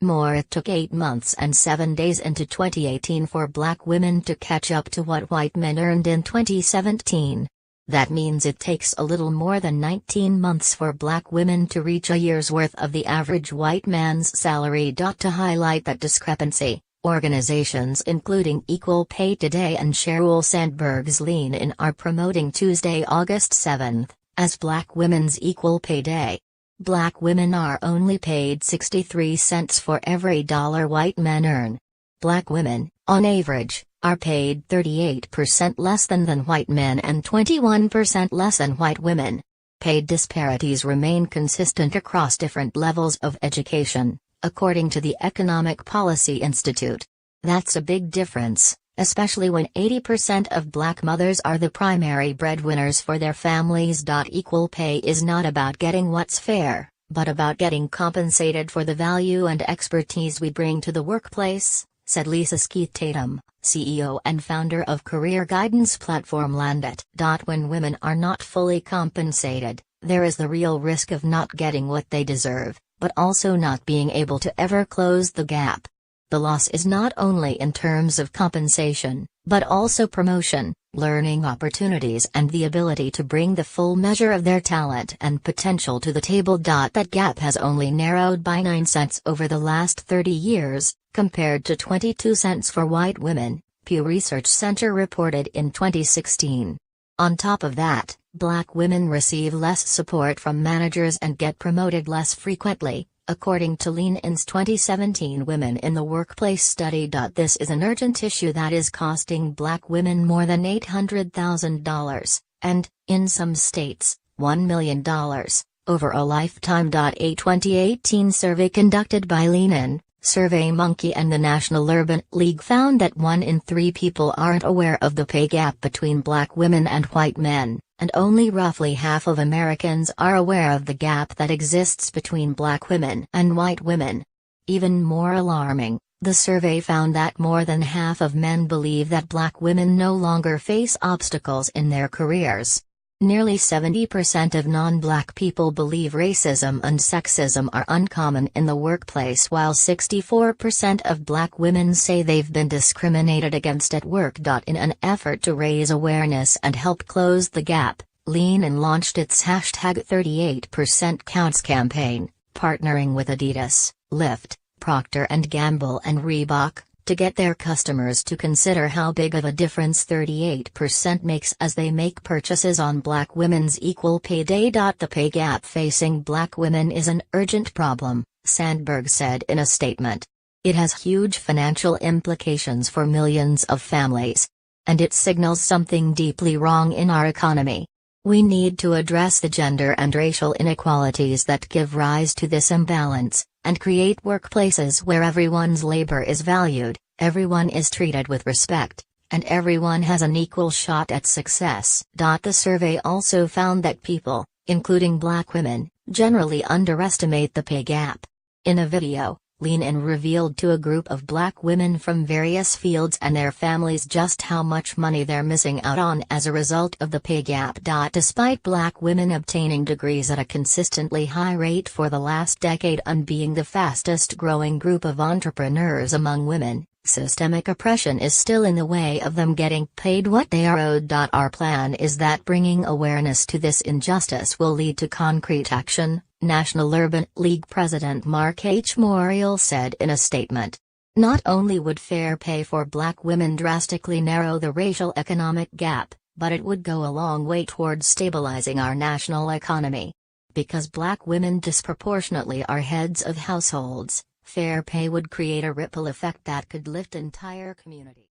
More, it took 8 months and 7 days into 2018 for black women to catch up to what white men earned in 2017. That means it takes a little more than 19 months for black women to reach a year's worth of the average white man's salary. To highlight that discrepancy, organizations including Equal Pay Today and Sheryl Sandberg's Lean In are promoting Tuesday, August 7th, as Black Women's Equal Pay Day. Black women are only paid 63 cents for every dollar white men earn. Black women, on average, are paid 38% less than white men and 21% less than white women. Pay disparities remain consistent across different levels of education, according to the Economic Policy Institute. That's a big difference, especially when 80% of black mothers are the primary breadwinners for their families. Equal pay is not about getting what's fair, but about getting compensated for the value and expertise we bring to the workplace, said Lisa Skeet Tatum, CEO and founder of career guidance platform Landit. When women are not fully compensated, there is the real risk of not getting what they deserve, but also not being able to ever close the gap. The loss is not only in terms of compensation, but also promotion, learning opportunities and the ability to bring the full measure of their talent and potential to the table. That gap has only narrowed by 9 cents over the last 30 years, compared to 22 cents for white women, Pew Research Center reported in 2016. On top of that, black women receive less support from managers and get promoted less frequently, according to Lean In's 2017 Women in the Workplace study. This is an urgent issue that is costing black women more than $800,000, and, in some states, $1 million, over a lifetime. A 2018 survey conducted by Lean In, SurveyMonkey and the National Urban League found that 1 in 3 people aren't aware of the pay gap between black women and white men, and only roughly half of Americans are aware of the gap that exists between black women and white women. Even more alarming, the survey found that more than half of men believe that black women no longer face obstacles in their careers. Nearly 70% of non-black people believe racism and sexism are uncommon in the workplace, while 64% of black women say they've been discriminated against at work. In an effort to raise awareness and help close the gap, Lean In launched its #38% Counts campaign, partnering with Adidas, Lyft, Procter & Gamble and Reebok, to get their customers to consider how big of a difference 38% makes as they make purchases on Black Women's Equal Pay Day. The pay gap facing black women is an urgent problem, Sandberg said in a statement. It has huge financial implications for millions of families. And it signals something deeply wrong in our economy. We need to address the gender and racial inequalities that give rise to this imbalance, and create workplaces where everyone's labor is valued, everyone is treated with respect, and everyone has an equal shot at success. The survey also found that people, including black women, generally underestimate the pay gap. In a video, Lean In revealed to a group of black women from various fields and their families just how much money they're missing out on as a result of the pay gap. Despite black women obtaining degrees at a consistently high rate for the last decade and being the fastest growing group of entrepreneurs among women, systemic oppression is still in the way of them getting paid what they are owed. Our plan is that bringing awareness to this injustice will lead to concrete action, National Urban League President Mark H. Morial said in a statement. Not only would fair pay for black women drastically narrow the racial economic gap, but it would go a long way towards stabilizing our national economy. Because black women disproportionately are heads of households, fair pay would create a ripple effect that could lift entire communities.